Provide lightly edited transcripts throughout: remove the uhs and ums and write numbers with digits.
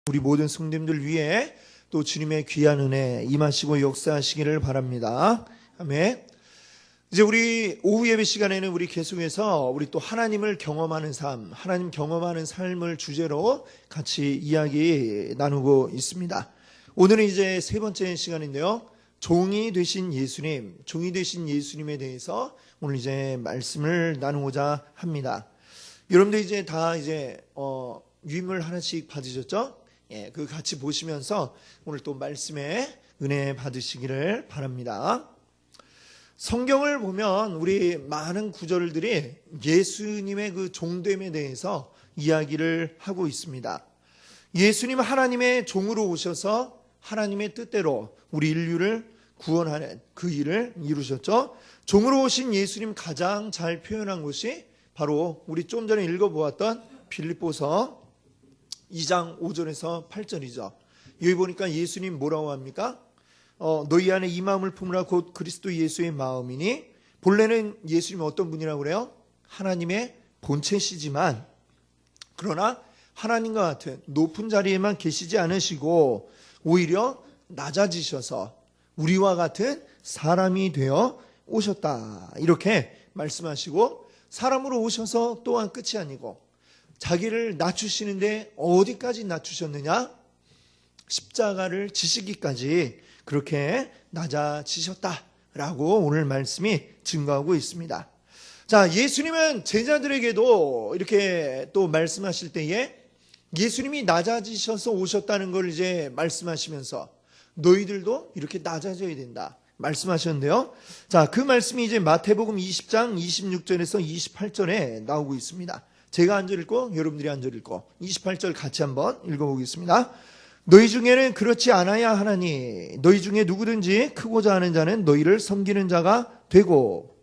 우리 모든 성도님들 위해 또 주님의 귀한 은혜 임하시고 역사하시기를 바랍니다. 아멘. 이제 우리 오후 예배 시간에는 우리 계속해서 우리 또 하나님을 경험하는 삶, 하나님 경험하는 삶을 주제로 같이 이야기 나누고 있습니다. 오늘은 이제 세 번째 시간인데요. 종이 되신 예수님, 종이 되신 예수님에 대해서 오늘 이제 말씀을 나누고자 합니다. 여러분들 이제 다 이제 유인물 하나씩 받으셨죠? 예, 그 같이 보시면서 오늘 또 말씀에 은혜 받으시기를 바랍니다. 성경을 보면 우리 많은 구절들이 예수님의 그 종됨에 대해서 이야기를 하고 있습니다. 예수님 하나님의 종으로 오셔서 하나님의 뜻대로 우리 인류를 구원하는 그 일을 이루셨죠. 종으로 오신 예수님 가장 잘 표현한 것이 바로 우리 좀 전에 읽어보았던 빌립보서 2장 5절에서 8절이죠. 여기 보니까 예수님 뭐라고 합니까? 너희 안에 이 마음을 품으라 곧 그리스도 예수의 마음이니. 본래는 예수님이 어떤 분이라고 그래요? 하나님의 본체시지만 그러나 하나님과 같은 높은 자리에만 계시지 않으시고 오히려 낮아지셔서 우리와 같은 사람이 되어 오셨다, 이렇게 말씀하시고, 사람으로 오셔서 또한 끝이 아니고 자기를 낮추시는데 어디까지 낮추셨느냐? 십자가를 지시기까지 그렇게 낮아지셨다라고 오늘 말씀이 증거하고 있습니다. 자, 예수님은 제자들에게도 이렇게 또 말씀하실 때에 예수님이 낮아지셔서 오셨다는 걸 이제 말씀하시면서 너희들도 이렇게 낮아져야 된다 말씀하셨는데요. 자, 그 말씀이 이제 마태복음 20장 26절에서 28절에 나오고 있습니다. 제가 한 절 읽고 여러분들이 한 절 읽고 28절 같이 한번 읽어보겠습니다. 너희 중에는 그렇지 않아야 하나니 너희 중에 누구든지 크고자 하는 자는 너희를 섬기는 자가 되고,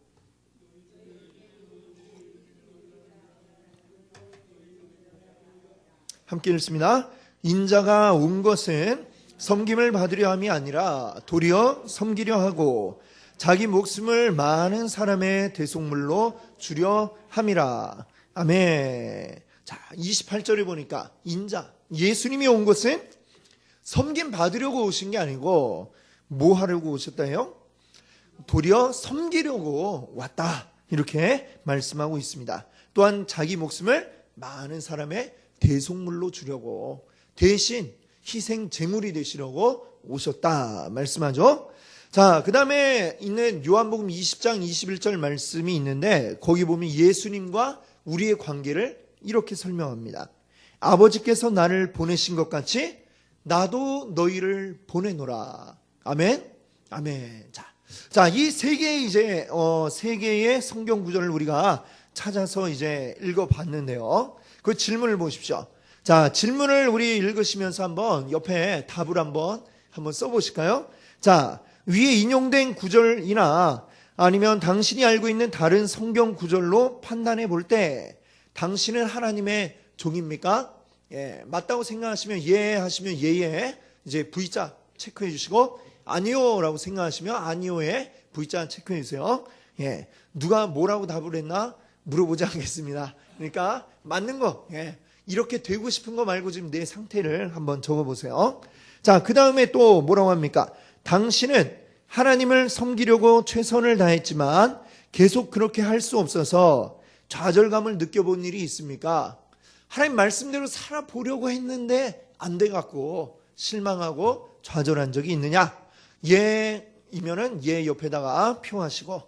함께 읽습니다. 인자가 온 것은 섬김을 받으려 함이 아니라 도리어 섬기려 하고 자기 목숨을 많은 사람의 대속물로 주려 함이라. 아멘. 자, 28절에 보니까 인자, 예수님이 온 것은 섬김 받으려고 오신 게 아니고 뭐 하려고 오셨다 해요? 도리어 섬기려고 왔다, 이렇게 말씀하고 있습니다. 또한 자기 목숨을 많은 사람의 대속물로 주려고, 대신 희생 제물이 되시려고 오셨다 말씀하죠. 자, 그 다음에 있는 요한복음 20장 21절 말씀이 있는데 거기 보면 예수님과 우리의 관계를 이렇게 설명합니다. 아버지께서 나를 보내신 것 같이 나도 너희를 보내노라. 아멘. 아멘. 자, 이 세 개의 이제 세 개의 성경 구절을 우리가 찾아서 이제 읽어봤는데요. 그 질문을 보십시오. 자, 질문을 우리 읽으시면서 한번 옆에 답을 한번 써보실까요? 자, 위에 인용된 구절이나 아니면 당신이 알고 있는 다른 성경 구절로 판단해 볼 때 당신은 하나님의 종입니까? 예, 맞다고 생각하시면 예 하시면 예에 이제 V자 체크해 주시고, 아니요 라고 생각하시면 아니요에 V자 체크해 주세요. 예, 누가 뭐라고 답을 했나 물어보지 않겠습니다. 그러니까 맞는 거, 예, 이렇게 되고 싶은 거 말고 지금 내 상태를 한번 적어보세요. 자, 그 다음에 또 뭐라고 합니까? 당신은 하나님을 섬기려고 최선을 다했지만 계속 그렇게 할 수 없어서 좌절감을 느껴본 일이 있습니까? 하나님 말씀대로 살아보려고 했는데 안 돼갖고 실망하고 좌절한 적이 있느냐? 예이면은 예 옆에다가 표하시고,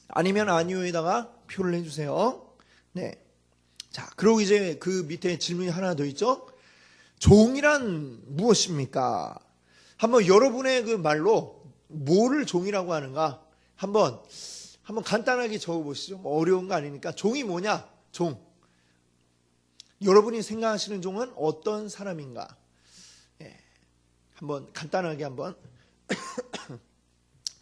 아니면 아니요에다가 표를 해주세요. 네. 자, 그리고 이제 그 밑에 질문이 하나 더 있죠? 종이란 무엇입니까? 한번 여러분의 그 말로 뭐를 종이라고 하는가 한번 간단하게 적어보시죠. 어려운 거 아니니까. 종이 뭐냐? 종. 여러분이 생각하시는 종은 어떤 사람인가? 예, 한번 간단하게 한번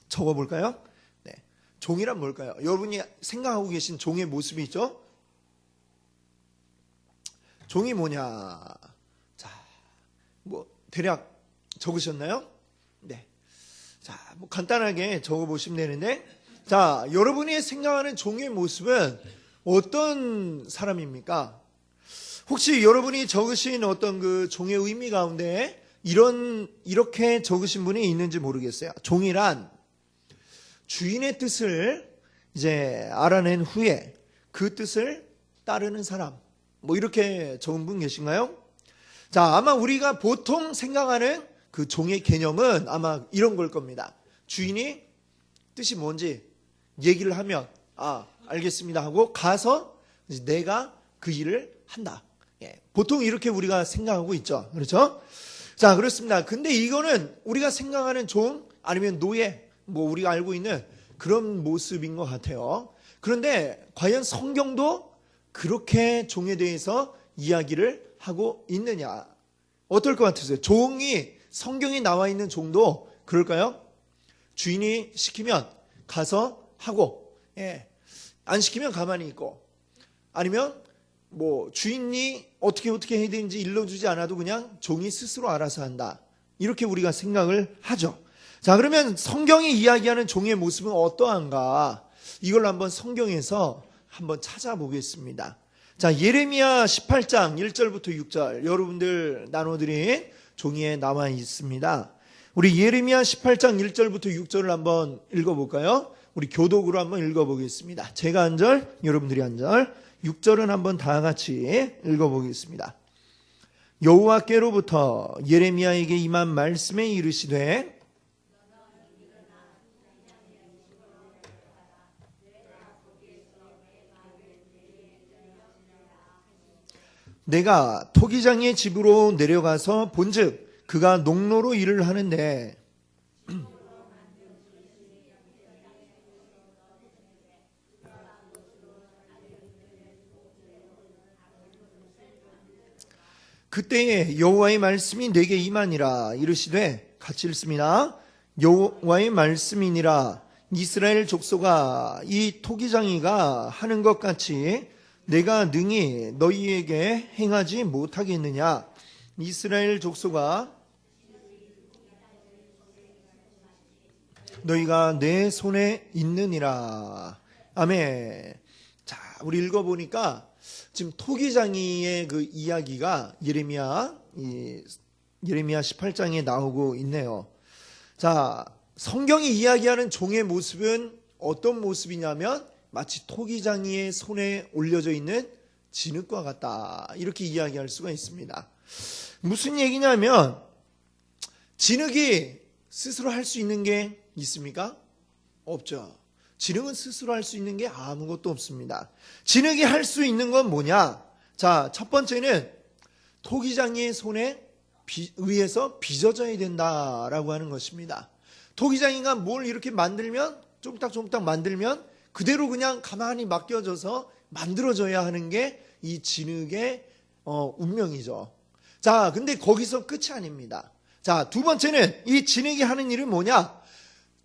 적어볼까요? 네. 종이란 뭘까요? 여러분이 생각하고 계신 종의 모습이 있죠? 종이 뭐냐? 자, 뭐 대략 적으셨나요? 네. 자, 뭐 간단하게 적어보시면 되는데, 자, 여러분이 생각하는 종의 모습은 어떤 사람입니까? 혹시 여러분이 적으신 어떤 그 종의 의미 가운데 이렇게 적으신 분이 있는지 모르겠어요. 종이란 주인의 뜻을 이제 알아낸 후에 그 뜻을 따르는 사람. 뭐 이렇게 적은 분 계신가요? 자, 아마 우리가 보통 생각하는 그 종의 개념은 아마 이런 걸 겁니다. 주인이 뜻이 뭔지 얘기를 하면 알겠습니다 하고 가서 내가 그 일을 한다. 보통 이렇게 우리가 생각하고 있죠. 그렇죠? 자, 그렇습니다. 근데 이거는 우리가 생각하는 종 아니면 노예, 뭐 우리가 알고 있는 그런 모습인 것 같아요. 그런데 과연 성경도 그렇게 종에 대해서 이야기를 하고 있느냐? 어떨 것 같으세요? 종이 성경에 나와 있는 종도 그럴까요? 주인이 시키면 가서 하고, 안 시키면 가만히 있고, 아니면 뭐 주인이 어떻게 해야 되는지 일러주지 않아도 그냥 종이 스스로 알아서 한다. 이렇게 우리가 생각을 하죠. 자, 그러면 성경이 이야기하는 종의 모습은 어떠한가? 이걸 한번 성경에서 한번 찾아보겠습니다. 자, 예레미야 18장 1절부터 6절 여러분들 나눠드린 종이에 나와 있습니다. 우리 예레미야 18장 1절부터 6절을 한번 읽어볼까요? 우리 교독으로 한번 읽어보겠습니다. 제가 한 절, 여러분들이 한 절, 6절은 한번 다 같이 읽어보겠습니다. 여호와께로부터 예레미야에게 임한 말씀에 이르시되 내가 토기장의 집으로 내려가서 본즉 그가 농로로 일을 하는데 그때에 여호와의 말씀이 내게 임하니라. 이르시되 같이 읽습니다. 여호와의 말씀이니라. 이스라엘 족속아, 이 토기장이가 하는 것 같이 내가 능히 너희에게 행하지 못하겠느냐. 이스라엘 족속아, 너희가 내 손에 있느니라. 아멘. 자, 우리 읽어보니까 지금 토기장이의 그 이야기가 예레미야 18장에 나오고 있네요. 자, 성경이 이야기하는 종의 모습은 어떤 모습이냐면 마치 토기장이의 손에 올려져 있는 진흙과 같다. 이렇게 이야기할 수가 있습니다. 무슨 얘기냐면 진흙이 스스로 할 수 있는 게 있습니까? 없죠. 진흙은 스스로 할 수 있는 게 아무것도 없습니다. 진흙이 할 수 있는 건 뭐냐? 자, 첫 번째는 토기장이의 손에 의해서 빚어져야 된다라고 하는 것입니다. 토기장이가 뭘 이렇게 만들면 쫑딱쫑딱 만들면 그대로 그냥 가만히 맡겨져서 만들어져야 하는 게 이 진흙의 운명이죠. 자, 근데 거기서 끝이 아닙니다. 자, 두 번째는 이 진흙이 하는 일은 뭐냐?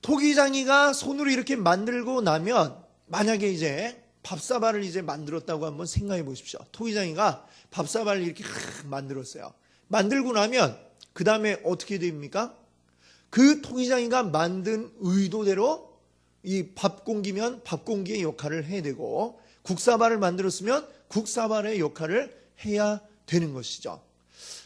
토기장이가 손으로 이렇게 만들고 나면 만약에 이제 밥사발을 이제 만들었다고 한번 생각해 보십시오. 토기장이가 밥사발을 이렇게 만들었어요. 만들고 나면 그 다음에 어떻게 됩니까? 그 토기장이가 만든 의도대로 이 밥공기면 밥공기의 역할을 해야 되고 국사발을 만들었으면 국사발의 역할을 해야 되는 것이죠.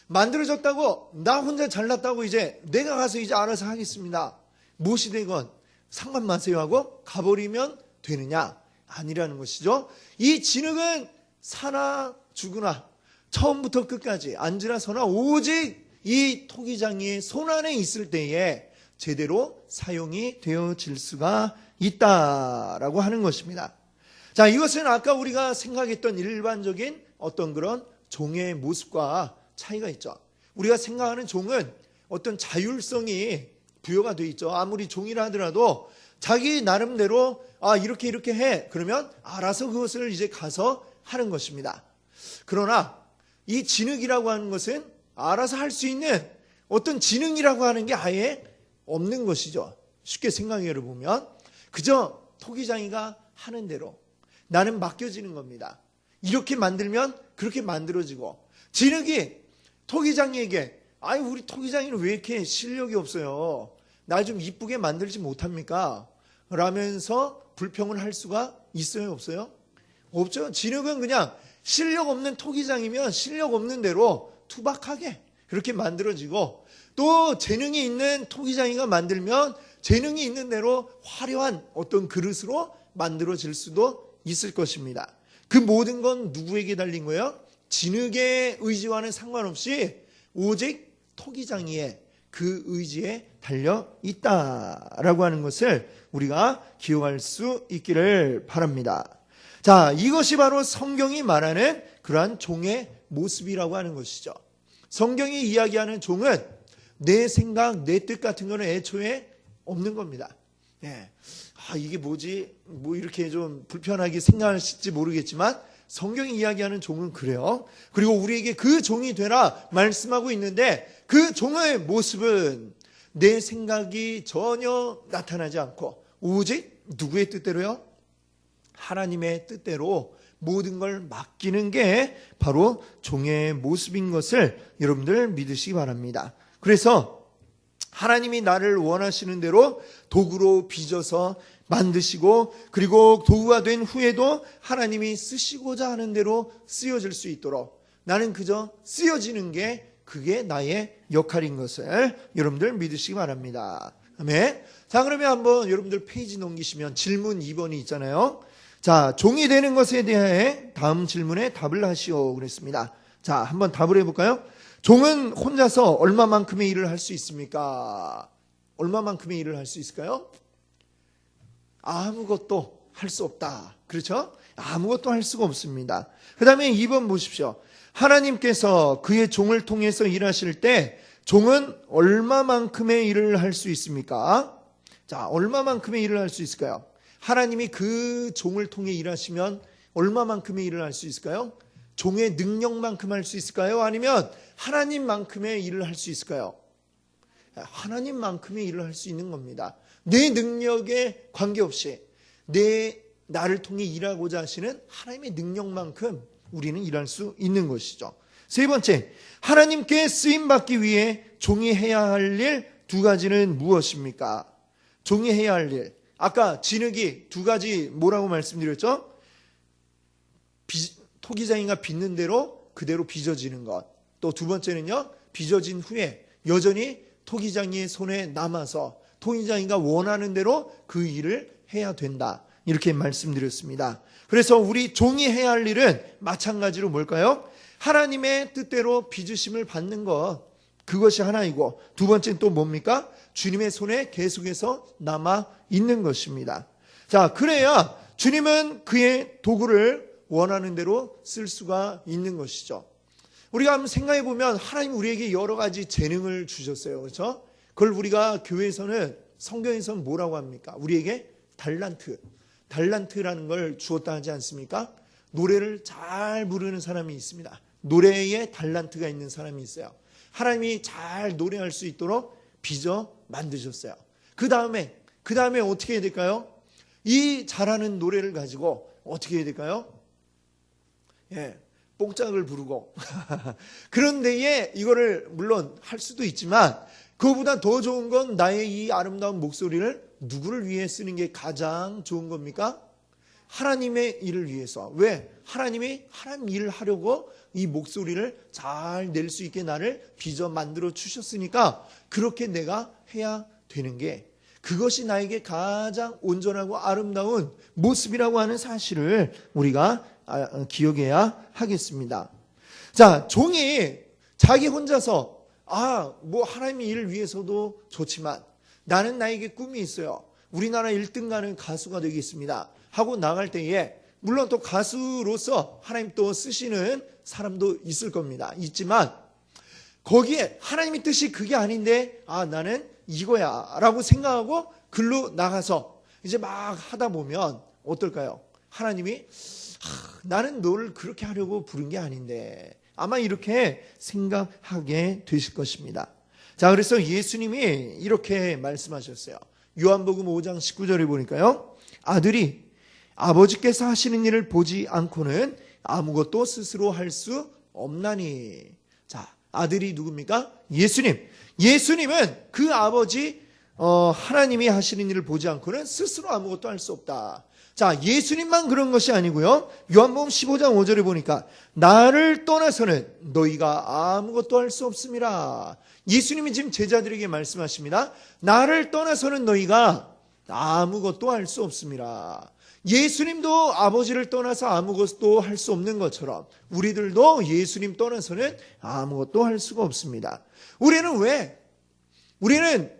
만들어졌다고 나 혼자 잘났다고 이제 내가 가서 이제 알아서 하겠습니다. 무엇이 되건 상관 마세요 하고 가버리면 되느냐? 아니라는 것이죠. 이 진흙은 사나 죽으나 처음부터 끝까지 앉으나 서나 오직 이 토기장이의 손 안에 있을 때에 제대로 사용이 되어질 수가 있다라고 하는 것입니다. 자, 이것은 아까 우리가 생각했던 일반적인 어떤 그런 종의 모습과 차이가 있죠. 우리가 생각하는 종은 어떤 자율성이 부여가 되어 있죠. 아무리 종이라 하더라도 자기 나름대로 이렇게 해. 그러면 알아서 그것을 이제 가서 하는 것입니다. 그러나 이 진흙이라고 하는 것은 알아서 할 수 있는 어떤 지능이라고 하는 게 아예 없는 것이죠. 쉽게 생각해 보면 그저 토기장이가 하는 대로 나는 맡겨지는 겁니다. 이렇게 만들면 그렇게 만들어지고 진흙이 토기장이에게 우리 토기장이는 왜 이렇게 실력이 없어요? 나 좀 이쁘게 만들지 못합니까? 라면서 불평을 할 수가 있어요? 없어요? 없죠. 진흙은 그냥 실력 없는 토기장이면 실력 없는 대로 투박하게 그렇게 만들어지고, 또 재능이 있는 토기장이가 만들면 재능이 있는 대로 화려한 어떤 그릇으로 만들어질 수도 있을 것입니다. 그 모든 건 누구에게 달린 거예요? 진흙의 의지와는 상관없이 오직 토기장이의 그 의지에 달려 있다라고 하는 것을 우리가 기억할 수 있기를 바랍니다. 자, 이것이 바로 성경이 말하는 그러한 종의 모습이라고 하는 것이죠. 성경이 이야기하는 종은 내 생각, 내 뜻 같은 거는 애초에 없는 겁니다. 예. 이게 뭐지? 뭐 이렇게 좀 불편하게 생각하실지 모르겠지만 성경이 이야기하는 종은 그래요. 그리고 우리에게 그 종이 되라 말씀하고 있는데, 그 종의 모습은 내 생각이 전혀 나타나지 않고 오직 누구의 뜻대로요? 하나님의 뜻대로 모든 걸 맡기는 게 바로 종의 모습인 것을 여러분들 믿으시기 바랍니다. 그래서 하나님이 나를 원하시는 대로 도구로 빚어서 만드시고, 그리고 도구가 된 후에도 하나님이 쓰시고자 하는 대로 쓰여질 수 있도록 나는 그저 쓰여지는 게 그게 나의 역할인 것을 여러분들 믿으시기 바랍니다. 아멘. 자, 그러면 한번 여러분들 페이지 넘기시면 질문 2번이 있잖아요. 자, 종이 되는 것에 대해 다음 질문에 답을 하시오 그랬습니다. 자, 한번 답을 해볼까요? 종은 혼자서 얼마만큼의 일을 할 수 있습니까? 얼마만큼의 일을 할 수 있을까요? 아무것도 할 수 없다. 그렇죠? 아무것도 할 수가 없습니다. 그 다음에 2번 보십시오. 하나님께서 그의 종을 통해서 일하실 때 종은 얼마만큼의 일을 할 수 있습니까? 자, 얼마만큼의 일을 할 수 있을까요? 하나님이 그 종을 통해 일하시면 얼마만큼의 일을 할 수 있을까요? 종의 능력만큼 할 수 있을까요? 아니면 하나님만큼의 일을 할 수 있을까요? 하나님만큼의 일을 할 수 있는 겁니다. 내 능력에 관계없이 나를 통해 일하고자 하시는 하나님의 능력만큼 우리는 일할 수 있는 것이죠. 세 번째, 하나님께 쓰임받기 위해 종이 해야 할 일 두 가지는 무엇입니까? 종이 해야 할 일, 아까 진흙이 두 가지 뭐라고 말씀드렸죠? 토기장이가 빚는 대로 그대로 빚어지는 것. 또 두 번째는요, 빚어진 후에 여전히 토기장이의 손에 남아서 토기장이가 원하는 대로 그 일을 해야 된다. 이렇게 말씀드렸습니다. 그래서 우리 종이 해야 할 일은 마찬가지로 뭘까요? 하나님의 뜻대로 빚으심을 받는 것, 그것이 하나이고, 두 번째는 또 뭡니까? 주님의 손에 계속해서 남아 있는 것입니다. 자, 그래야 주님은 그의 도구를 원하는 대로 쓸 수가 있는 것이죠. 우리가 한번 생각해 보면 하나님 우리에게 여러 가지 재능을 주셨어요. 그렇죠? 그걸 우리가 교회에서는, 성경에서는 뭐라고 합니까? 우리에게 달란트라는 걸 주었다 하지 않습니까? 노래를 잘 부르는 사람이 있습니다. 노래에 달란트가 있는 사람이 있어요. 하나님이 잘 노래할 수 있도록 빚어 만드셨어요. 그 다음에 어떻게 해야 될까요? 이 잘하는 노래를 가지고 어떻게 해야 될까요? 뽕짝을 부르고 그런데에 이거를 물론 할 수도 있지만, 그거보다 더 좋은 건 나의 이 아름다운 목소리를 누구를 위해 쓰는 게 가장 좋은 겁니까? 하나님의 일을 위해서. 왜? 하나님이 하나님 일을 하려고 이 목소리를 잘 낼 수 있게 나를 빚어 만들어 주셨으니까 그렇게 내가 해야 되는 게, 그것이 나에게 가장 온전하고 아름다운 모습이라고 하는 사실을 우리가 기억해야 하겠습니다. 자, 종이 자기 혼자서 뭐 하나님의 일을 위해서도 좋지만 나는 나에게 꿈이 있어요. 우리나라 1등 가는 가수가 되겠습니다 하고 나갈 때에, 물론 또 가수로서 하나님 또 쓰시는 사람도 있을 겁니다. 있지만 거기에 하나님의 뜻이 그게 아닌데 나는 이거야 라고 생각하고 글로 나가서 이제 막 하다 보면 어떨까요? 하나님이 나는 너를 그렇게 하려고 부른 게 아닌데, 아마 이렇게 생각하게 되실 것입니다. 자, 그래서 예수님이 이렇게 말씀하셨어요. 요한복음 5장 19절에 보니까요, 아들이 아버지께서 하시는 일을 보지 않고는 아무것도 스스로 할 수 없나니. 자, 아들이 누굽니까? 예수님은 그 아버지 하나님이 하시는 일을 보지 않고는 스스로 아무것도 할 수 없다. 자, 예수님만 그런 것이 아니고요. 요한복음 15장 5절에 보니까 나를 떠나서는 너희가 아무것도 할 수 없음이라. 예수님이 지금 제자들에게 말씀하십니다. 나를 떠나서는 너희가 아무것도 할 수 없음이라. 예수님도 아버지를 떠나서 아무것도 할 수 없는 것처럼 우리들도 예수님 떠나서는 아무것도 할 수가 없습니다. 우리는 왜? 우리는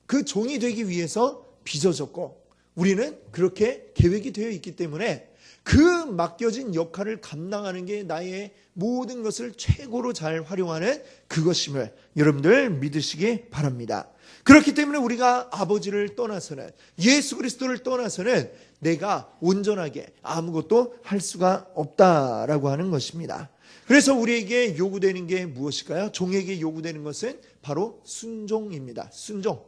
그 종이 되기 위해서 빚어졌고 우리는 그렇게 계획이 되어 있기 때문에 그 맡겨진 역할을 감당하는 게 나의 모든 것을 최고로 잘 활용하는 그것임을 여러분들 믿으시기 바랍니다. 그렇기 때문에 우리가 아버지를 떠나서는, 예수 그리스도를 떠나서는 내가 온전하게 아무것도 할 수가 없다라고 하는 것입니다. 그래서 우리에게 요구되는 게 무엇일까요? 종에게 요구되는 것은 바로 순종입니다. 순종.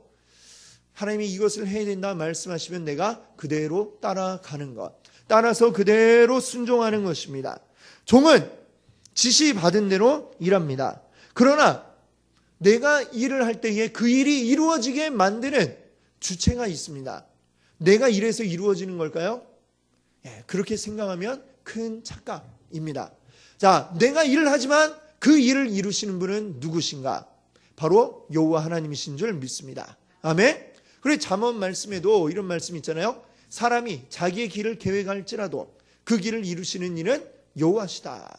하나님이 이것을 해야 된다 말씀하시면 내가 그대로 따라가는 것, 따라서 그대로 순종하는 것입니다. 종은 지시받은 대로 일합니다. 그러나 내가 일을 할 때에 그 일이 이루어지게 만드는 주체가 있습니다. 내가 이래서 이루어지는 걸까요? 그렇게 생각하면 큰 착각입니다. 자, 내가 일을 하지만 그 일을 이루시는 분은 누구신가? 바로 여호와 하나님이신 줄 믿습니다. 아멘. 그리고 잠언 말씀에도 이런 말씀 있잖아요. 사람이 자기의 길을 계획할지라도 그 길을 이루시는 이는 여호와시다.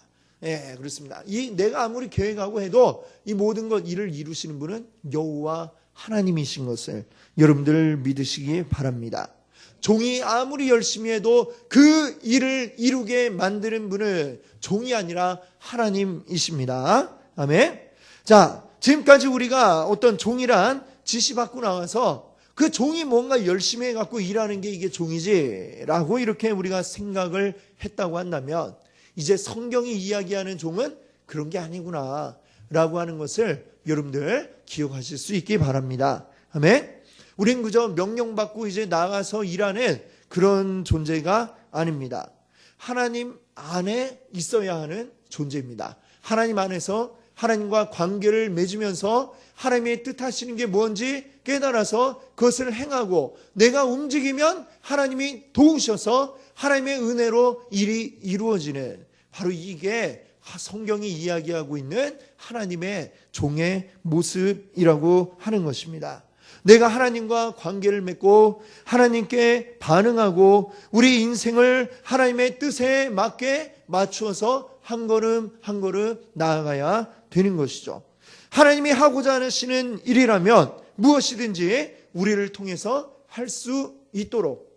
그렇습니다. 내가 아무리 계획하고 해도 이 모든 것 일을 이루시는 분은 여호와 하나님이신 것을 여러분들 믿으시기 바랍니다. 종이 아무리 열심히 해도 그 일을 이루게 만드는 분은 종이 아니라 하나님이십니다. 아멘. 자, 지금까지 우리가 어떤 종이란 지시받고 나와서 그 종이 뭔가 열심히 해갖고 일하는 게 이게 종이지라고 이렇게 우리가 생각을 했다고 한다면 이제 성경이 이야기하는 종은 그런 게 아니구나 라고 하는 것을 여러분들 기억하실 수 있기 바랍니다. 아멘. 우린 그저 명령받고 이제 나가서 일하는 그런 존재가 아닙니다. 하나님 안에 있어야 하는 존재입니다. 하나님 안에서 하나님과 관계를 맺으면서 하나님의 뜻하시는 게 뭔지 깨달아서 그것을 행하고 내가 움직이면 하나님이 도우셔서 하나님의 은혜로 일이 이루어지는 바로 이게 성경이 이야기하고 있는 하나님의 종의 모습이라고 하는 것입니다. 내가 하나님과 관계를 맺고 하나님께 반응하고 우리 인생을 하나님의 뜻에 맞게 맞추어서 한 걸음 한 걸음 나아가야 되는 것이죠. 하나님이 하고자 하시는 일이라면 무엇이든지 우리를 통해서 할 수 있도록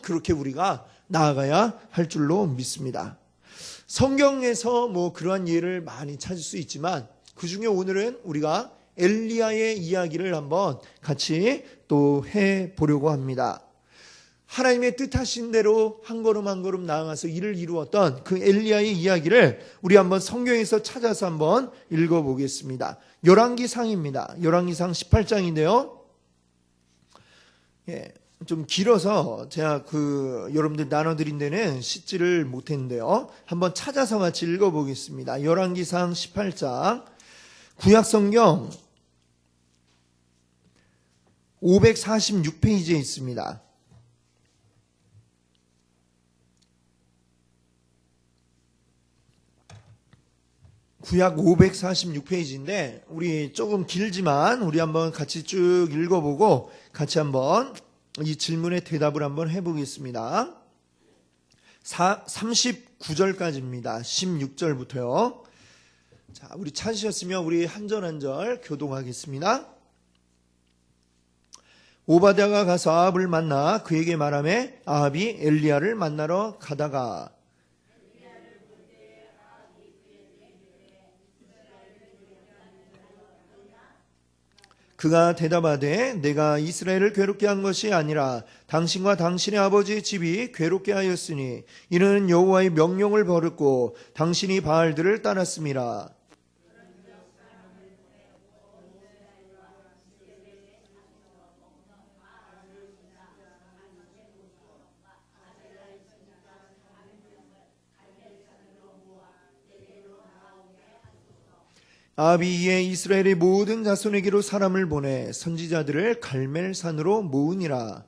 그렇게 우리가 나아가야 할 줄로 믿습니다. 성경에서 그러한 예를 많이 찾을 수 있지만 그중에 오늘은 우리가 엘리야의 이야기를 한번 같이 또 해보려고 합니다. 하나님의 뜻하신 대로 한 걸음 한 걸음 나아가서 일을 이루었던 그 엘리야의 이야기를 우리 한번 성경에서 찾아서 한번 읽어보겠습니다. 열왕기상입니다. 열왕기상 18장인데요. 좀 길어서 제가 여러분들 나눠드린 데는 씻지를 못했는데요. 한번 찾아서 같이 읽어보겠습니다. 열왕기상 18장 구약성경 546페이지에 있습니다. 구약 546페이지인데 우리 조금 길지만 우리 한번 같이 쭉 읽어보고 같이 한번 이 질문에 대답을 한번 해보겠습니다. 39절까지입니다. 16절부터요. 자, 우리 찾으셨으면 우리 한 절 한 절 교독하겠습니다. 오바댜가 가서 아합을 만나 그에게 말하매 아합이 엘리야를 만나러 가다가 그가 대답하되 내가 이스라엘을 괴롭게 한 것이 아니라 당신과 당신의 아버지의 집이 괴롭게 하였으니 이는 여호와의 명령을 버렸고 당신이 바알들을 따랐음이라. 아합이 이에 이스라엘의 모든 자손에게로 사람을 보내 선지자들을 갈멜산으로 모으니라.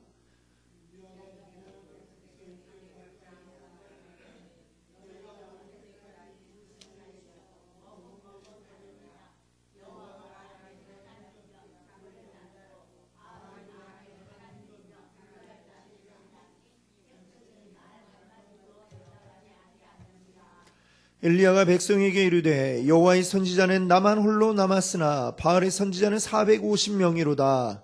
엘리야가 백성에게 이르되 여호와의 선지자는 나만 홀로 남았으나 바알의 선지자는 450명이로다.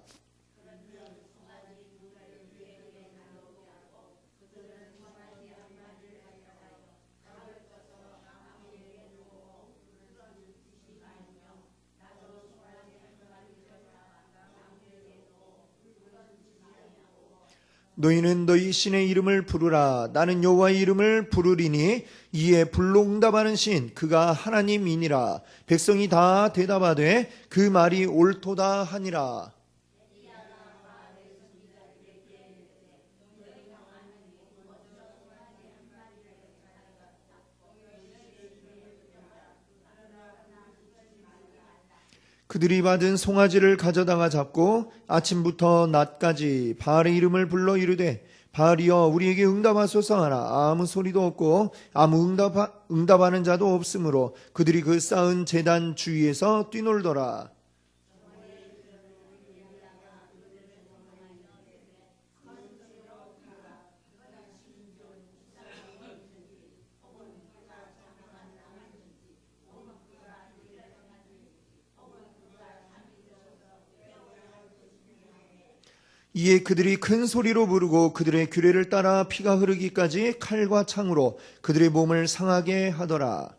너희는 너희 신의 이름을 부르라. 나는 여호와의 이름을 부르리니 이에 불로 응답하는 신 그가 하나님이니라. 백성이 다 대답하되 그 말이 옳도다 하니라. 그들이 받은 송아지를 가져다가 잡고 아침부터 낮까지 바알의 이름을 불러 이르되 바알이여 우리에게 응답하소서 하나 아무 소리도 없고 아무 응답하는 자도 없으므로 그들이 그 쌓은 제단 주위에서 뛰놀더라. 이에 그들이 큰 소리로 부르고 그들의 규례를 따라 피가 흐르기까지 칼과 창으로 그들의 몸을 상하게 하더라.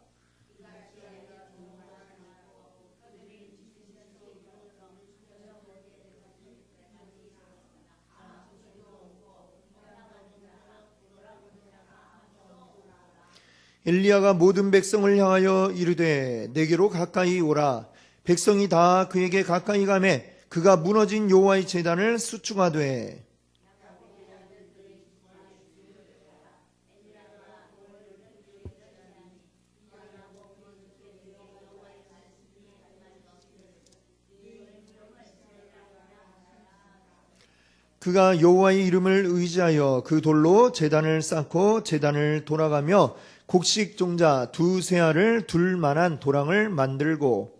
엘리야가 모든 백성을 향하여 이르되 내게로 가까이 오라. 백성이 다 그에게 가까이 가매 그가 무너진 여호와의 제단을 수축하되 그가 여호와의 이름을 의지하여 그 돌로 제단을 쌓고 제단을 돌아가며 곡식 종자 두세 알을 둘 만한 도랑을 만들고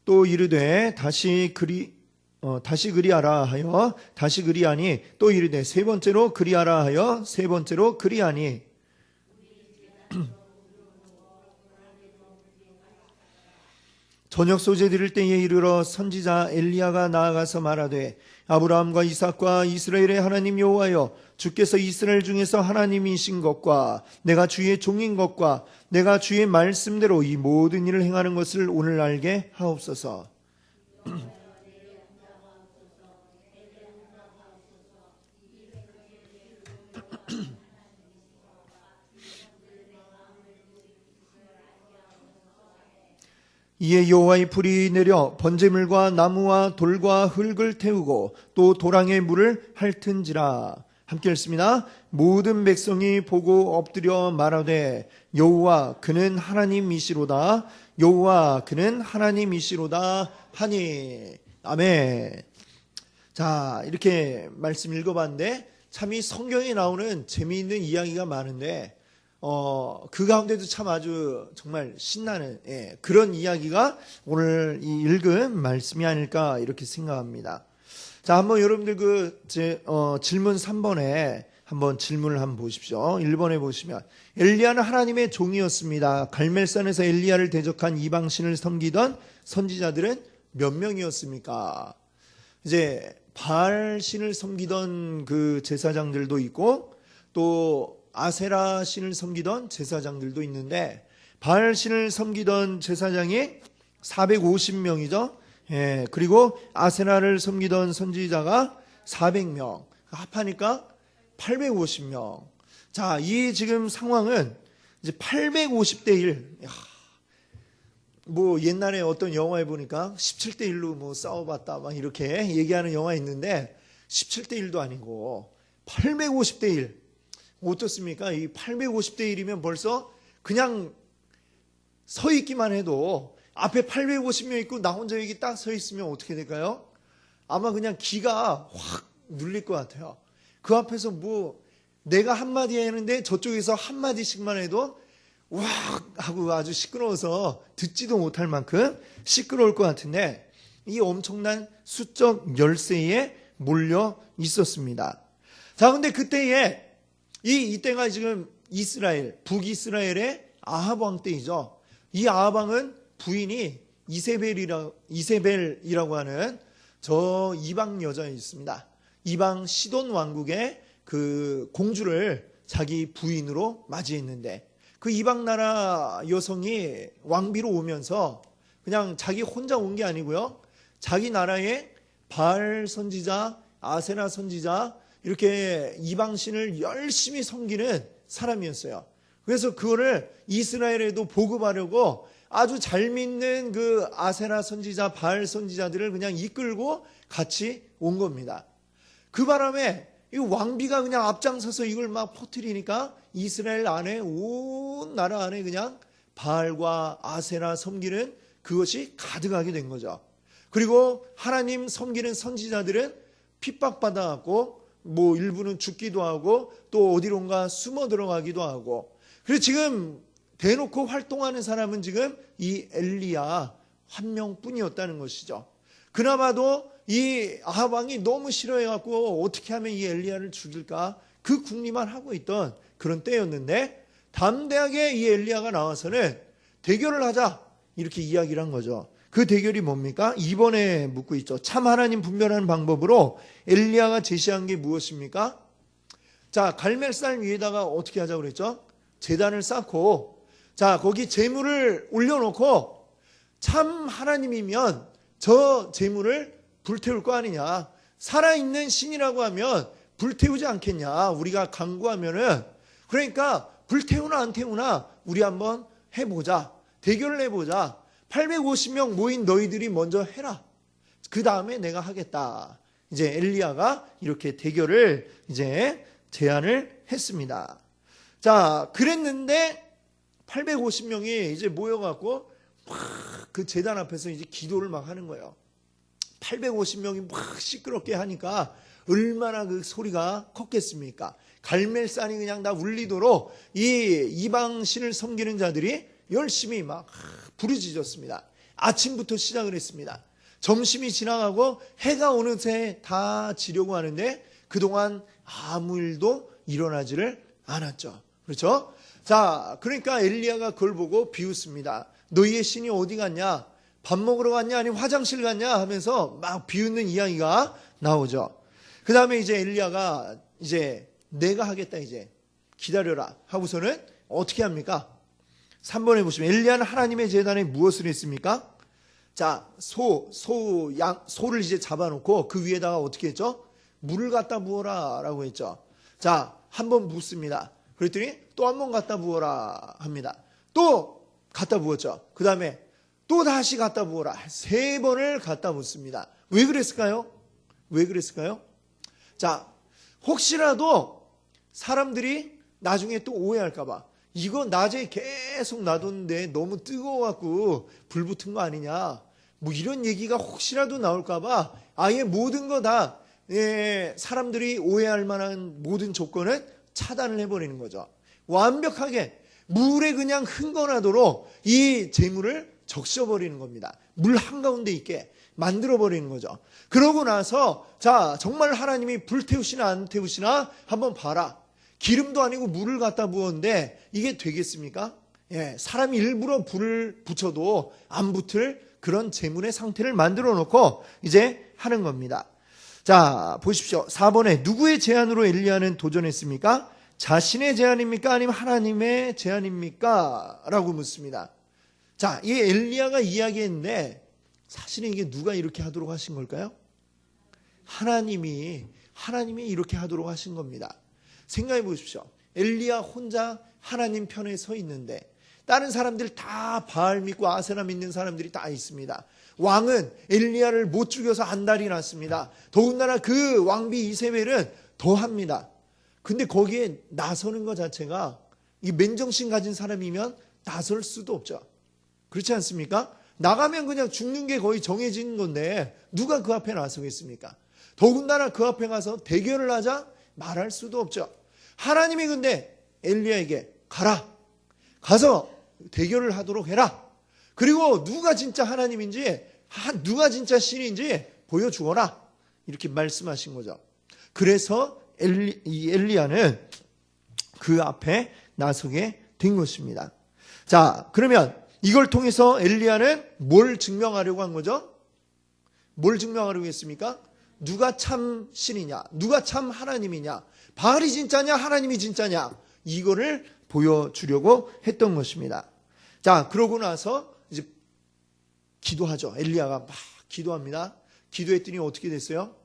또 이르되 다시 그리하라 하여 다시 그리하니 또 이르되 세 번째로 그리하라 하여 세 번째로 그리하니 저녁 소재 드릴 때에 이르러 선지자 엘리야가 나아가서 말하되 아브라함과 이삭과 이스라엘의 하나님 여호와여 주께서 이스라엘 중에서 하나님이신 것과 내가 주의 종인 것과 내가 주의 말씀대로 이 모든 일을 행하는 것을 오늘 알게 하옵소서. 이에 여호와의 불이 내려 번제물과 나무와 돌과 흙을 태우고 또 도랑의 물을 핥은지라. 함께 읽습니다. 모든 백성이 보고 엎드려 말하되 여호와 그는 하나님이시로다. 여호와 그는 하나님이시로다 하니. 아멘. 자, 이렇게 말씀 읽어봤는데 참 이 성경에 나오는 재미있는 이야기가 많은데 그 가운데도 참 아주 정말 신나는 그런 이야기가 오늘 이 읽은 말씀이 아닐까 이렇게 생각합니다. 자, 한번 여러분들 질문 3번에 한번 질문을 한번 보십시오. 1번에 보시면 엘리야는 하나님의 종이었습니다. 갈멜산에서 엘리야를 대적한 이방신을 섬기던 선지자들은 몇 명이었습니까? 이제 바알 신을 섬기던 그 제사장들도 있고 또 아세라 신을 섬기던 제사장들도 있는데 바알 신을 섬기던 제사장이 450명이죠. 그리고 아세라를 섬기던 선지자가 400명. 합하니까 850명. 자, 이 지금 상황은 이제 850대 1. 뭐 옛날에 어떤 영화에 보니까 17대 1로 뭐 싸워봤다 막 이렇게 얘기하는 영화 있는데 17대 1도 아니고 850대 1. 어떻습니까? 이 850대 1이면 벌써 그냥 서 있기만 해도 앞에 850명 있고 나 혼자 여기 딱 서 있으면 어떻게 될까요? 아마 그냥 기가 확 눌릴 것 같아요. 그 앞에서 뭐 내가 한마디 했는데 저쪽에서 한마디씩만 해도 왁 하고 아주 시끄러워서 듣지도 못할 만큼 시끄러울 것 같은데 이 엄청난 수적 열세에 몰려 있었습니다. 자, 근데 그때에 이때가 지금 이스라엘, 북이스라엘의 아합 왕 때이죠. 이 아합 왕은 부인이 이세벨이라고 하는 저 이방 여자였습니다. 이방 시돈 왕국의 그 공주를 자기 부인으로 맞이했는데 그 이방 나라 여성이 왕비로 오면서 그냥 자기 혼자 온 게 아니고요. 자기 나라의 바알 선지자, 아세라 선지자 이렇게 이방신을 열심히 섬기는 사람이었어요. 그래서 그거를 이스라엘에도 보급하려고 아주 잘 믿는 그 아세라 선지자, 바알 선지자들을 그냥 이끌고 같이 온 겁니다. 그 바람에 이 왕비가 그냥 앞장서서 이걸 막 퍼뜨리니까 이스라엘 안에 온 나라 안에 그냥 바알과 아세라 섬기는 그것이 가득하게 된 거죠. 그리고 하나님 섬기는 선지자들은 핍박받아갖고 뭐 일부는 죽기도 하고 또 어디론가 숨어 들어가기도 하고 그래서 지금 대놓고 활동하는 사람은 지금 이 엘리야 한 명뿐이었다는 것이죠. 그나마도 이 아합 왕이 너무 싫어해갖고 어떻게 하면 이 엘리야를 죽일까 그 궁리만 하고 있던 그런 때였는데 담대하게 이 엘리야가 나와서는 대결을 하자 이렇게 이야기를 한 거죠. 그 대결이 뭡니까? 2번에 묻고 있죠. 참 하나님 분별하는 방법으로 엘리야가 제시한 게 무엇입니까? 자, 갈멜산 위에다가 어떻게 하자고 그랬죠? 제단을 쌓고 자, 거기 제물을 올려놓고 참 하나님이면 저 제물을 불태울 거 아니냐. 살아있는 신이라고 하면 불태우지 않겠냐. 우리가 간구하면은 그러니까 불태우나 안 태우나 우리 한번 해보자. 대결을 해보자. 850명 모인 너희들이 먼저 해라. 그 다음에 내가 하겠다. 이제 엘리야가 이렇게 대결을 이제 제안을 했습니다. 자, 그랬는데 850명이 이제 모여갖고 막 그 제단 앞에서 이제 기도를 막 하는 거예요. 850명이 막 시끄럽게 하니까 얼마나 그 소리가 컸겠습니까? 갈멜산이 그냥 다 울리도록 이 이방신을 섬기는 자들이 열심히 막 부르짖었습니다. 아침부터 시작을 했습니다. 점심이 지나가고 해가 오는 새 다 지려고 하는데 그동안 아무 일도 일어나지를 않았죠. 그렇죠? 자, 그러니까 엘리야가 그걸 보고 비웃습니다. 너희의 신이 어디 갔냐? 밥 먹으러 갔냐? 아니면 화장실 갔냐? 하면서 막 비웃는 이야기가 나오죠. 그 다음에 이제 엘리야가 이제 내가 하겠다 이제 기다려라 하고서는 어떻게 합니까? 3번에 보시면 엘리야는 하나님의 제단에 무엇을 했습니까? 자, 소를 이제 잡아놓고 그 위에다가 어떻게 했죠? 물을 갖다 부어라 라고 했죠. 자, 한 번 붓습니다. 그랬더니 또 한 번 갖다 부어라 합니다. 또 갖다 부었죠. 그 다음에 또 다시 갖다 부어라. 3번을 갖다 붓습니다. 왜 그랬을까요? 왜 그랬을까요? 자, 혹시라도 사람들이 나중에 또 오해할까봐 이거 낮에 계속 놔뒀는데 너무 뜨거워갖고 불 붙은 거 아니냐 뭐 이런 얘기가 혹시라도 나올까봐 아예 모든 거 다 사람들이 오해할 만한 모든 조건을 차단을 해버리는 거죠. 완벽하게 물에 그냥 흥건하도록 이 재물을 적셔버리는 겁니다. 물 한가운데 있게 만들어버리는 거죠. 그러고 나서 자, 정말 하나님이 불태우시나 안 태우시나 한번 봐라. 기름도 아니고 물을 갖다 부었는데 이게 되겠습니까? 예, 사람이 일부러 불을 붙여도 안 붙을 그런 재물의 상태를 만들어 놓고 이제 하는 겁니다. 자, 보십시오. 4번에 누구의 제안으로 엘리야는 도전했습니까? 자신의 제안입니까? 아니면 하나님의 제안입니까? 라고 묻습니다. 자, 이 엘리야가 이야기했는데 사실은 이게 누가 이렇게 하도록 하신 걸까요? 하나님이 이렇게 하도록 하신 겁니다. 생각해 보십시오. 엘리야 혼자 하나님 편에 서 있는데 다른 사람들 다 바알 믿고 아세라 믿는 사람들이 다 있습니다. 왕은 엘리야를 못 죽여서 안달이 났습니다. 더군다나 그 왕비 이세벨은 더합니다. 근데 거기에 나서는 것 자체가 이 맨정신 가진 사람이면 나설 수도 없죠. 그렇지 않습니까? 나가면 그냥 죽는 게 거의 정해진 건데 누가 그 앞에 나서겠습니까? 더군다나 그 앞에 가서 대결을 하자 말할 수도 없죠. 하나님이 근데 엘리야에게 가라. 가서 대결을 하도록 해라. 그리고 누가 진짜 하나님인지, 누가 진짜 신인지 보여주어라. 이렇게 말씀하신 거죠. 그래서 이 엘리야는 그 앞에 나서게 된 것입니다. 자, 그러면 이걸 통해서 엘리야는 뭘 증명하려고 한 거죠? 뭘 증명하려고 했습니까? 누가 참 신이냐, 누가 참 하나님이냐, 바알이 진짜냐, 하나님이 진짜냐, 이거를 보여주려고 했던 것입니다. 자, 그러고 나서 이제 기도하죠. 엘리야가 막 기도합니다. 기도했더니 어떻게 됐어요?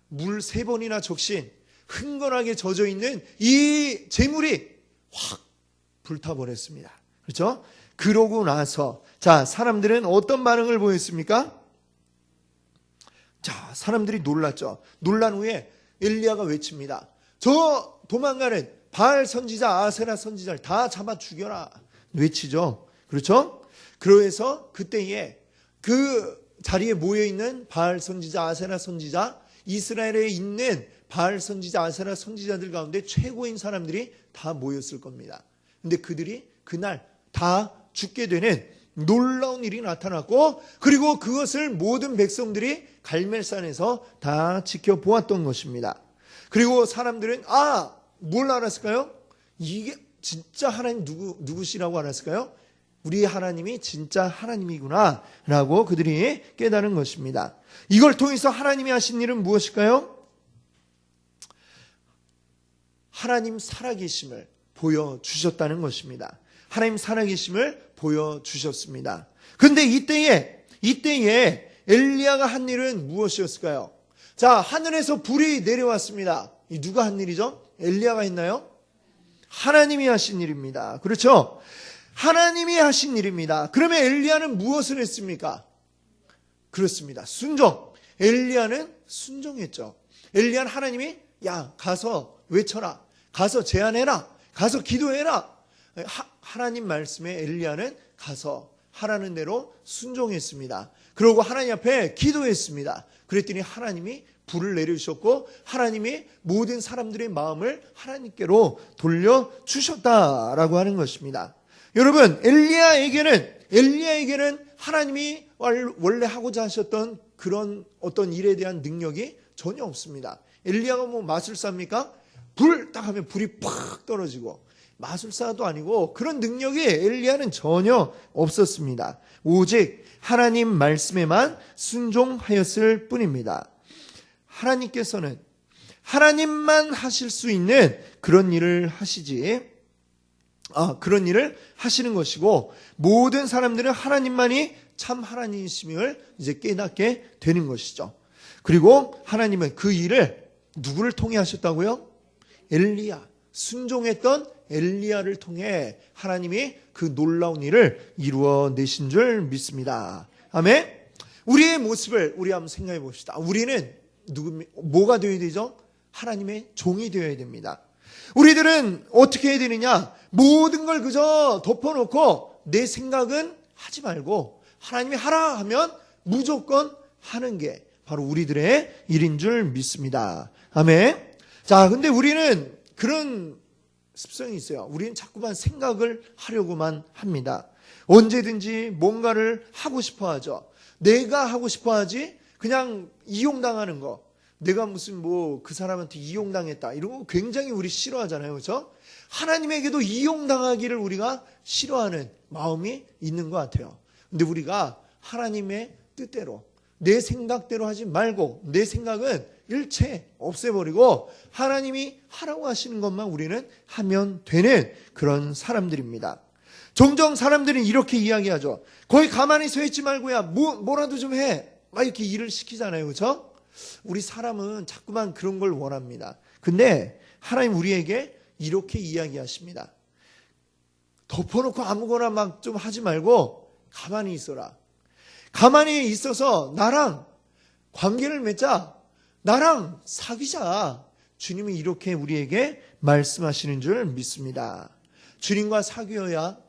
물 3번이나 적신 흥건하게 젖어 있는 이 재물이 확 불타버렸습니다. 그렇죠? 그러고 나서 자, 사람들은 어떤 반응을 보였습니까? 자, 사람들이 놀랐죠. 놀란 후에 엘리야가 외칩니다. 저 도망가는 바알 선지자, 아세라 선지자를 다 잡아 죽여라. 외치죠. 그렇죠? 그래서 그때에 그 자리에 모여있는 바알 선지자, 아세라 선지자, 이스라엘에 있는 바알 선지자, 아세라 선지자들 가운데 최고인 사람들이 다 모였을 겁니다. 근데 그들이 그날 다 죽게 되는 놀라운 일이 나타났고, 그리고 그것을 모든 백성들이 갈멜산에서 다 지켜보았던 것입니다. 그리고 사람들은 뭘 알았을까요? 이게 진짜 하나님 누구시라고 알았을까요? 우리 하나님이 진짜 하나님이구나 라고 그들이 깨달은 것입니다. 이걸 통해서 하나님이 하신 일은 무엇일까요? 하나님 살아계심을 보여주셨다는 것입니다. 하나님 살아계심을 보여주셨습니다. 그런데 이때에 엘리야가 한 일은 무엇이었을까요? 자, 하늘에서 불이 내려왔습니다. 이 누가 한 일이죠? 엘리야가 했나요? 하나님이 하신 일입니다. 그렇죠? 하나님이 하신 일입니다. 그러면 엘리야는 무엇을 했습니까? 그렇습니다. 순종. 엘리야는 순종했죠. 엘리야는 하나님이 가서 외쳐라. 가서 제안해라. 가서 기도해라. 하나님 말씀에 엘리야는 가서 하라는 대로 순종했습니다. 그리고 하나님 앞에 기도했습니다. 그랬더니 하나님이 불을 내려주셨고 하나님이 모든 사람들의 마음을 하나님께로 돌려주셨다라고 하는 것입니다. 여러분, 엘리야에게는 하나님이 원래 하고자 하셨던 그런 어떤 일에 대한 능력이 전혀 없습니다. 엘리야가 뭐 마술사입니까? 불 딱 하면 불이 팍 떨어지고, 마술사도 아니고 그런 능력이 엘리야는 전혀 없었습니다. 오직 하나님 말씀에만 순종하였을 뿐입니다. 하나님께서는 하나님만 하실 수 있는 그런 일을 하시는 것이고, 모든 사람들은 하나님만이 참 하나님이심을 이제 깨닫게 되는 것이죠. 그리고 하나님은 그 일을 누구를 통해 하셨다고요? 엘리야, 순종했던 엘리야를 통해 하나님이 그 놀라운 일을 이루어내신 줄 믿습니다. 아멘. 우리의 모습을 우리 한번 생각해 봅시다. 우리는 뭐가 되어야 되죠? 하나님의 종이 되어야 됩니다. 우리들은 어떻게 해야 되느냐? 모든 걸 그저 덮어놓고 내 생각은 하지 말고 하나님이 하라 하면 무조건 하는 게 바로 우리들의 일인 줄 믿습니다. 아멘. 자, 근데 우리는 그런 습성이 있어요. 우리는 자꾸만 생각을 하려고만 합니다. 언제든지 뭔가를 하고 싶어 하죠. 내가 하고 싶어 하지 그냥 이용당하는 거. 내가 무슨 그 사람한테 이용당했다. 이런 거 굉장히 우리 싫어하잖아요. 그렇죠? 하나님에게도 이용당하기를 우리가 싫어하는 마음이 있는 것 같아요. 근데 우리가 하나님의 뜻대로 내 생각대로 하지 말고 내 생각은 일체 없애버리고 하나님이 하라고 하시는 것만 우리는 하면 되는 그런 사람들입니다. 종종 사람들은 이렇게 이야기하죠. 거기 가만히 서 있지 말고야 뭐라도 좀 해. 막 이렇게 일을 시키잖아요. 그렇죠? 우리 사람은 자꾸만 그런 걸 원합니다. 근데 하나님 우리에게 이렇게 이야기하십니다. 덮어놓고 아무거나 막 좀 하지 말고 가만히 있어라. 가만히 있어서 나랑 관계를 맺자. 나랑 사귀자. 주님이 이렇게 우리에게 말씀하시는 줄 믿습니다. 주님과 사귀어야,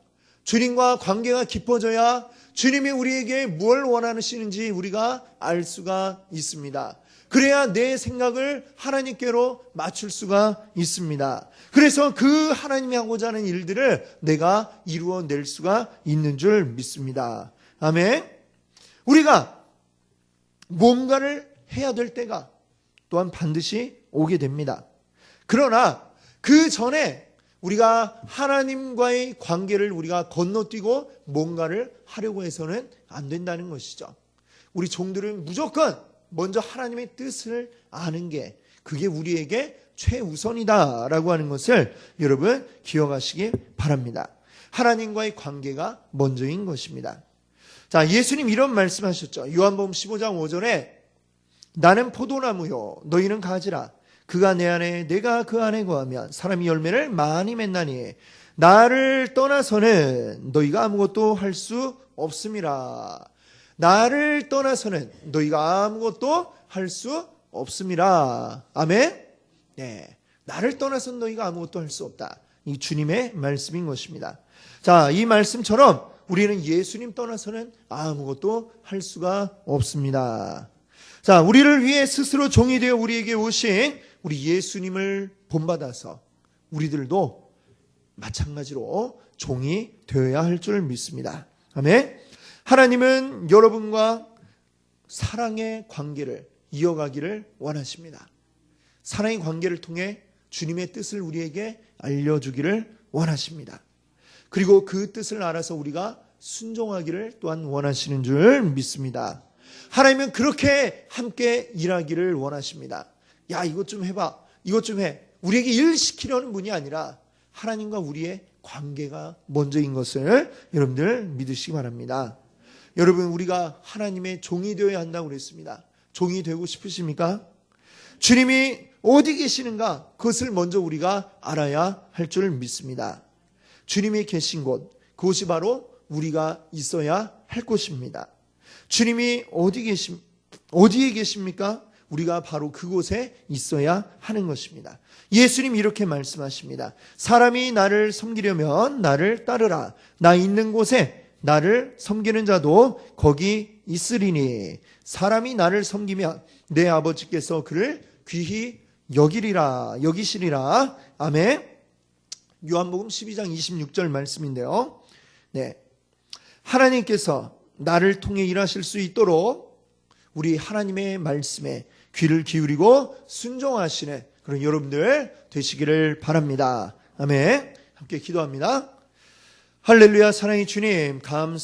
주님과 관계가 깊어져야 주님이 우리에게 뭘 원하시는지 우리가 알 수가 있습니다. 그래야 내 생각을 하나님께로 맞출 수가 있습니다. 그래서 그 하나님이 하고자 하는 일들을 내가 이루어낼 수가 있는 줄 믿습니다. 아멘. 우리가 뭔가를 해야 될 때가 또한 반드시 오게 됩니다. 그러나 그 전에 우리가 하나님과의 관계를 우리가 건너뛰고 뭔가를 하려고 해서는 안 된다는 것이죠. 우리 종들은 무조건 먼저 하나님의 뜻을 아는 게 그게 우리에게 최우선이다라고 하는 것을 여러분 기억하시기 바랍니다. 하나님과의 관계가 먼저인 것입니다. 자, 예수님 이런 말씀하셨죠. 요한복음 15장 5절에 나는 포도나무요 너희는 가지라. 그가 내 안에 내가 그 안에 거하면 사람이 열매를 많이 맺나니 나를 떠나서는 너희가 아무것도 할 수 없음이라. 나를 떠나서는 너희가 아무것도 할 수 없음이라. 아멘. 네, 나를 떠나서는 너희가 아무것도 할 수 없다. 이 주님의 말씀인 것입니다. 자, 이 말씀처럼 우리는 예수님 떠나서는 아무것도 할 수가 없습니다. 자, 우리를 위해 스스로 종이 되어 우리에게 오신 우리 예수님을 본받아서 우리들도 마찬가지로 종이 되어야 할 줄 믿습니다. 아멘. 하나님은 여러분과 사랑의 관계를 이어가기를 원하십니다. 사랑의 관계를 통해 주님의 뜻을 우리에게 알려주기를 원하십니다. 그리고 그 뜻을 알아서 우리가 순종하기를 또한 원하시는 줄 믿습니다. 하나님은 그렇게 함께 일하기를 원하십니다. 야, 이것 좀 해봐. 이것 좀 해. 우리에게 일 시키려는 분이 아니라 하나님과 우리의 관계가 먼저인 것을 여러분들 믿으시기 바랍니다. 여러분, 우리가 하나님의 종이 되어야 한다고 그랬습니다. 종이 되고 싶으십니까? 주님이 어디 계시는가? 그것을 먼저 우리가 알아야 할 줄 믿습니다. 주님이 계신 곳, 그곳이 바로 우리가 있어야 할 곳입니다. 주님이 어디에 계십니까? 우리가 바로 그곳에 있어야 하는 것입니다. 예수님이 이렇게 말씀하십니다. 사람이 나를 섬기려면 나를 따르라. 나 있는 곳에 나를 섬기는 자도 거기 있으리니 사람이 나를 섬기면 내 아버지께서 그를 귀히 여기시리라. 아멘. 요한복음 12장 26절 말씀인데요. 네, 하나님께서 나를 통해 일하실 수 있도록 우리 하나님의 말씀에 귀를 기울이고 순종하시는 그런 여러분들 되시기를 바랍니다. 아멘. 함께 기도합니다. 할렐루야. 사랑의 주님, 감사합니다.